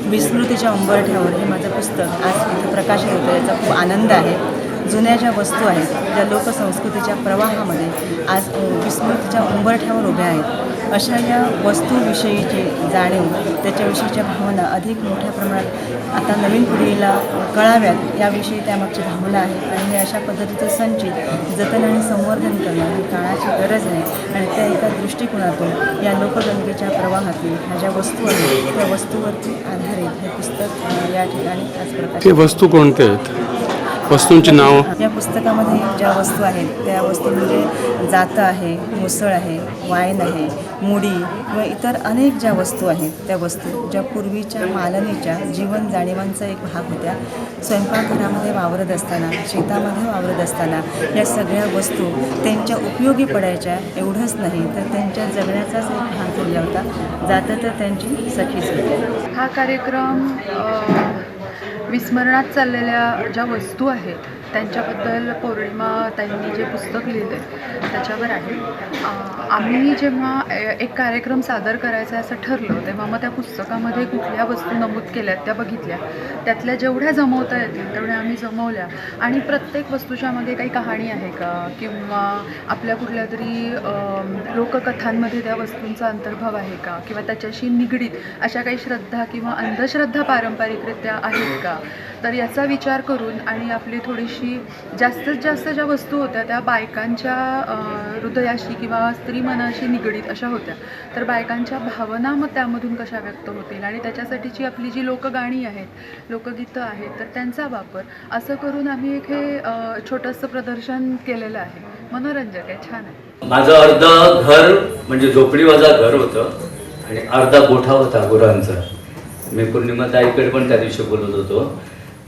विस्मृतीच्या उंबरठ्यावर हे माझं पुस्तक आज इथं प्रकाशित होतं, याचा खूप आनंद आहे. जुन्या ज्या वस्तू आहेत त्या लोकसंस्कृतीच्या प्रवाहामध्ये आज विस्मृतीच्या उंबरठ्यावर उभ्या आहेत. अशा या वस्तूविषयीची जाणीव, त्याच्याविषयीच्या भावना अधिक मोठ्या प्रमाणात आता नवीन पिढीला कळाव्यात याविषयी त्यामागची भावना आहे. आणि हे अशा पद्धतीचं संचित जतन आणि संवर्धन करणं ही काळाची गरज आहे. आणि त्या एका दृष्टिकोनातून या लोकगंगेच्या प्रवाहातील ह्या ज्या वस्तू आहेत त्या वस्तूवरती आधारित हे पुस्तक या ठिकाणी आज प्रकाशित. वस्तू कोणत्या आहेत? वस्तूंची नाव? या पुस्तकामध्ये ज्या वस्तू आहेत त्या वस्तू म्हणजे जातं आहे, मुसळ आहे, वाईन आहे, मुडी किंवा इतर अनेक ज्या वस्तू आहेत त्या वस्तू ज्या पूर्वीच्या मालनीच्या जीवन जाणीवांचा एक भाग होत्या. स्वयंपाकघरामध्ये वावरत असताना, शेतामध्ये वावरत असताना या सगळ्या वस्तू त्यांच्या उपयोगी पडायच्या एवढंच नाही तर त्यांच्या जगण्याचाच एक भाग ठरला होता. जातं तर त्यांची सखीच होती. हा कार्यक्रम विस्मरणात चाललेल्या ज्या वस्तू आहेत त्यांच्याबद्दल पौर्णिमा ताईंनी जे पुस्तक लिहिले त्याच्यावर आहे. आम्ही जेव्हा एक कार्यक्रम सादर करायचा असं ठरलं तेव्हा मग त्या पुस्तकामध्ये कुठल्या वस्तू नमूद केल्यात त्या बघितल्या. त्यातल्या जेवढ्या जमवता येतील तेवढ्या आम्ही जमवल्या. आणि प्रत्येक वस्तूच्या मागे काही कहाणी आहे का किंवा आपल्या कुठल्या तरी लोककथांमध्ये त्या वस्तूंचा अंतर्भाव आहे का किंवा त्याच्याशी निगडीत अशा काही श्रद्धा किंवा अंधश्रद्धा पारंपरिकरित्या आहेत का, तर याचा विचार करून आणि आपली थोडीशी जास्तीत जास्त ज्या वस्तू होत्या त्या बायकांच्या हृदयाशी किंवा स्त्री मनाशी निगडीत अशा होत्या. तर बायकांच्या भावना मग त्यामधून कशा व्यक्त होतील आणि त्याच्यासाठीची आपली जी लोकगाणी आहेत, लोकगीतं आहेत, तर त्यांचा वापर असं करून आम्ही एक हे छोटंसं प्रदर्शन केलेलं आहे. मनोरंजक आहे, छान आहे. माझं अर्ध घर म्हणजे झोपडीवाजा घर होतं आणि अर्धा गोठा होता गुरांचा. मी पौर्णिमा ताईकडे पण त्या दिवशी बोलत होतो.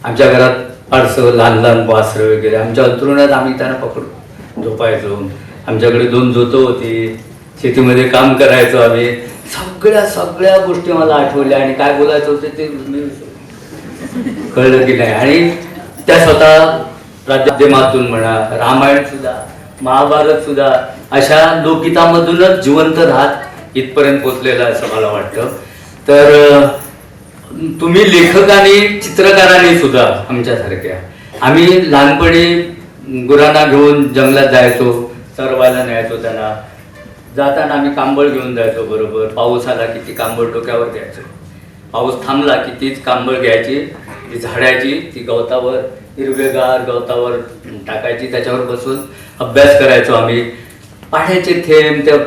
आमच्या घरात फारसं लहान लहान वासरं वगैरे आमच्या अंतरुणात आम्ही त्यांना पकडून झोपायचो. आमच्याकडे 2 जोतं होती, शेतीमध्ये काम करायचो आम्ही. सगळ्या गोष्टी मला आठवल्या आणि काय बोलायचं होतं ते मी कळलं की नाही. आणि त्या स्वतः राज्यमातून म्हणा, रामायण सुद्धा, महाभारत सुद्धा अशा लोकगीतामधूनच जिवंत राहत इथपर्यंत पोचलेला असं मला वाटतं. तर तुम्ही लेखकांनी, चित्रकारांनी सुद्धा आमच्यासारख्या, आम्ही लहानपणी गुरांना घेऊन जंगलात जायचो, चरवायला न्यायचो त्यांना. जाताना आम्ही कांबळ घेऊन जायचो बरोबर. पाऊस आला की ती कांबळ डोक्यावर घ्यायचो, पाऊस थांबला की तीच कांबळ घ्यायची, ती झाडायची, ती गवतावर, हिरवेगार गवतावर टाकायची, त्याच्यावर बसून अभ्यास करायचो आम्ही. पाण्याचे थेंब त्या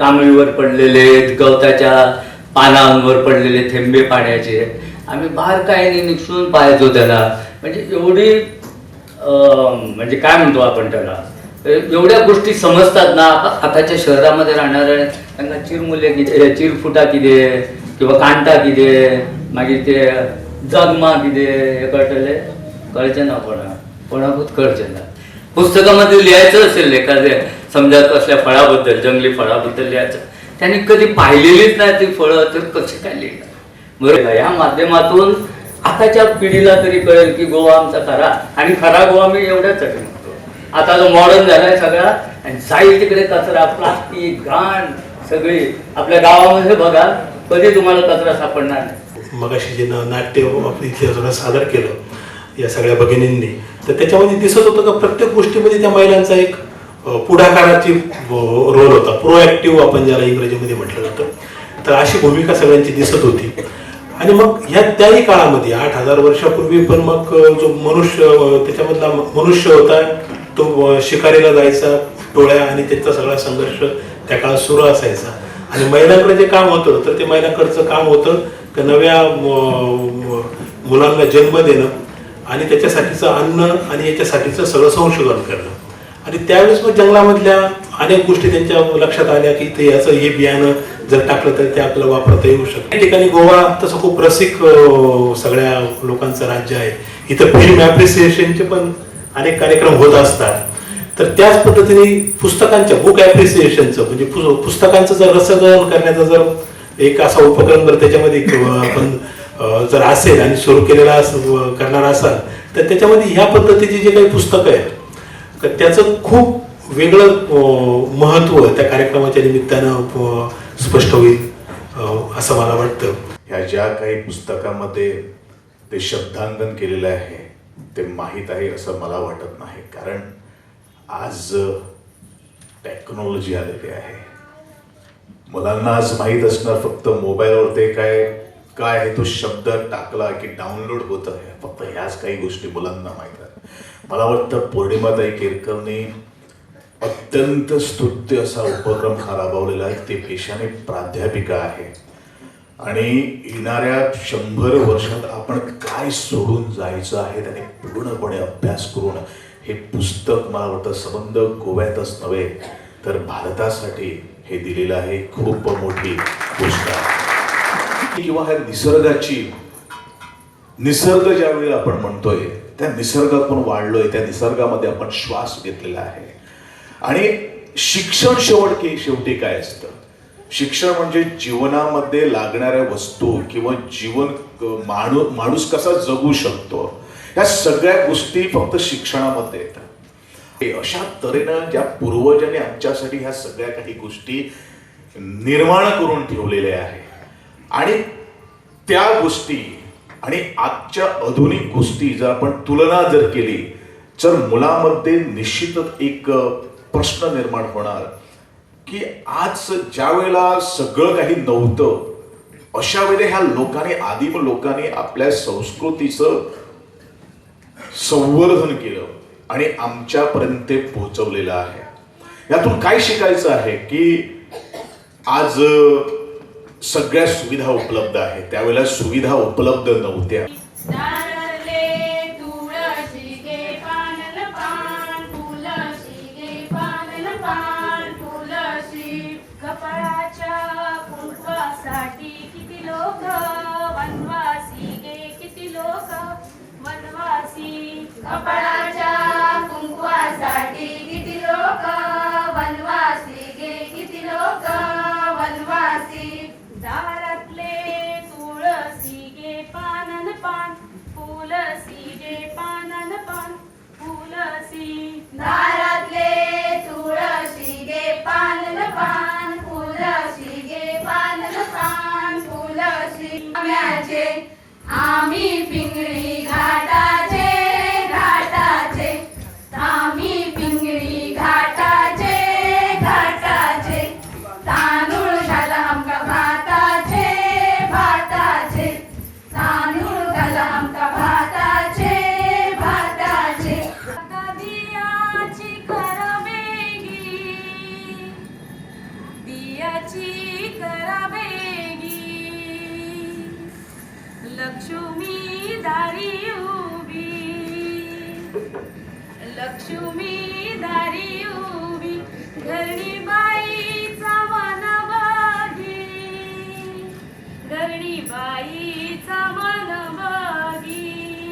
कांबळीवर पडलेले, गवताच्या पानांवर पडलेले थेंबे पाण्याचे आम्ही बारकाईने निक्षून पाहायचो त्यांना. म्हणजे एवढी म्हणजे काय म्हणतो आपण त्याला, एवढ्या गोष्टी समजतात ना. आताच्या शहरामध्ये राहणाऱ्या त्यांना चिरमुले किती, चिरफुटा किती किंवा कांटा किती, मागीर ते जगमा किती हे कळटले कळचे ना. कोणाकूच कळचे ना. पुस्तकामध्ये लिहायचं असेल एखाद्या समजा कसल्या फळाबद्दल, जंगली फळाबद्दल लिहायचं, त्यांनी कधी पाहिलेलीच नाही ती फळं, तर कसे काय लिहिणार. बरोबर. या माध्यमातून आताच्या पिढीला तरी कळेल की गोवा आमचा खरा, आणि खरा गोवा मी एवढ्यासाठी म्हणतो. आता जो मॉडर्न झालाय सगळा, आणि जाईल तिकडे कचरा, प्लास्टिक, घाण सगळी. आपल्या गावामध्ये बघा, कधी तुम्हाला कचरा सापडणार नाही. मगाशी जे नाट्य आपलं इथे सगळं सादर केलं या सगळ्या भगिनींनी, तर त्याच्यामध्ये दिसत होतं का प्रत्येक गोष्टीमध्ये त्या महिलांचा एक पुढाकाराची रोल होता. प्रोएक्टिव्ह आपण ज्याला इंग्रजीमध्ये म्हटलं जातं. तर अशी भूमिका सगळ्यांची दिसत होती. आणि मग ह्या त्याही काळामध्ये 8000 वर्षापूर्वी पण मग जो मनुष्य, त्याच्यामधला मनुष्य होता तो शिकारीला जायचा टोळ्या, आणि त्याचा सगळा संघर्ष त्या काळात सुरू असायचा. आणि महिलांकडे जे काम होतं तर ते महिलांकडचं काम होतं की नव्या मुलांना जन्म देणं आणि त्याच्यासाठीचं अन्न आणि याच्यासाठीचं सगळं संशोधन करणं. आणि त्यावेळेस मग जंगलामधल्या अनेक गोष्टी त्यांच्या लक्षात आल्या की ते याचं हे बियाणं जर टाकलं तर ते आपल्याला वापरता येऊ शकतं. त्या ठिकाणी गोवा तसं खूप रसिक सगळ्या लोकांचं राज्य आहे. इथं फिल्म ॲप्रिसिएशनचे पण अनेक कार्यक्रम होत असतात. तर त्याच पद्धतीने पुस्तकांच्या बुक ॲप्रिसिएशनचं म्हणजे पुस्तकांचं जर रसग्रहण करण्याचा जर एक असा उपक्रम जर त्याच्यामध्ये आपण जर असेल आणि सुरू केलेला करणार असाल तर त्याच्यामध्ये ह्या पद्धतीची जे काही पुस्तकं आहेत तर त्याचं खूप वेगळं महत्त्व त्या कार्यक्रमाच्या निमित्तानं स्पष्ट होईल असं मला वाटतं. ह्या ज्या काही पुस्तकामध्ये ते शब्दांकन केलेलं आहे ते माहीत आहे असं मला वाटत नाही, कारण आज टेक्नॉलॉजी आलेली आहे. मुलांना आज माहीत असणार फक्त मोबाईलवर ते काय आहे तो शब्द टाकला की डाउनलोड होत आहे, फक्त ह्याच काही गोष्टी मुलांना माहीत आहेत. मला वाटतं पौर्णिमाताई केरकरने अत्यंत स्तुत्य असा उपक्रम हा राबवलेला आहे. ते पेशाने प्राध्यापिका आहे आणि येणाऱ्या 100 वर्षात आपण काय सोडून जायचं आहे त्याने पूर्णपणे अभ्यास करून हे पुस्तक मला वाटतं संबंध गोव्यातच नव्हे तर भारतासाठी हे दिलेलं आहे. खूप मोठी गोष्ट आहे. किंवा ह्या निसर्ग ज्या वेळेला आपण म्हणतोय त्या निसर्गात पण वाढलोय, त्या निसर्गामध्ये आपण श्वास घेतलेला आहे. आणि शिक्षण शेवटी काय असतं? शिक्षण म्हणजे जीवनामध्ये लागणाऱ्या वस्तू किंवा जीवन माणूस कसा जगू शकतो या सगळ्या गोष्टी फक्त शिक्षणामध्ये येतात. अशा तऱ्हेनं ज्या पूर्वजांनी आमच्यासाठी ह्या सगळ्या काही गोष्टी निर्माण करून ठेवलेल्या आहे आणि त्या गोष्टी आणि आजच्या आधुनिक गोष्टी जर आपण तुलना जर केली तर मुलामध्ये निश्चितच एक प्रश्न निर्माण होणार की आज ज्या वेळेला सगळं काही नव्हतं अशा वेळेला ह्या आदिम लोकांनी आपल्या संस्कृतीचं संवर्धन केलं आणि आमच्यापर्यंत ते पोहोचवलेलं आहे. यातून काय शिकायचं आहे की आज सगळ्या सुविधा उपलब्ध आहेत, त्यावेळेला सुविधा उपलब्ध नव्हत्या. किती लोक वनवासी गे, किती लोक वनवासी. कपाळाच्या कुंकवासाठी किती लोक वनवासी गे, किती लोक वनवासी. दारातले तुळसी गे पानन पान, फुलसी गे पानन पान, फुलसी. दारातले तुळसी गे पानन पान, फुलसी गे पानन पान, फुलसी. आम्ही पिंगळी घाटाचे, घाटाचे. आम्ही पिंगळी घाटाचे, घाटाचे. तांदूळ घाला आमका भाताचे, भाताचे. तांदूळ घाला आमका भाताचे, भाताचे. दियाची करा बेगी, दियाची करा बेगी. लक्ष्मी दारी उभी, लक्ष्मी दारी उभी. घरणी बाईचा मन बघी, घरणी बाईचा मन बघी.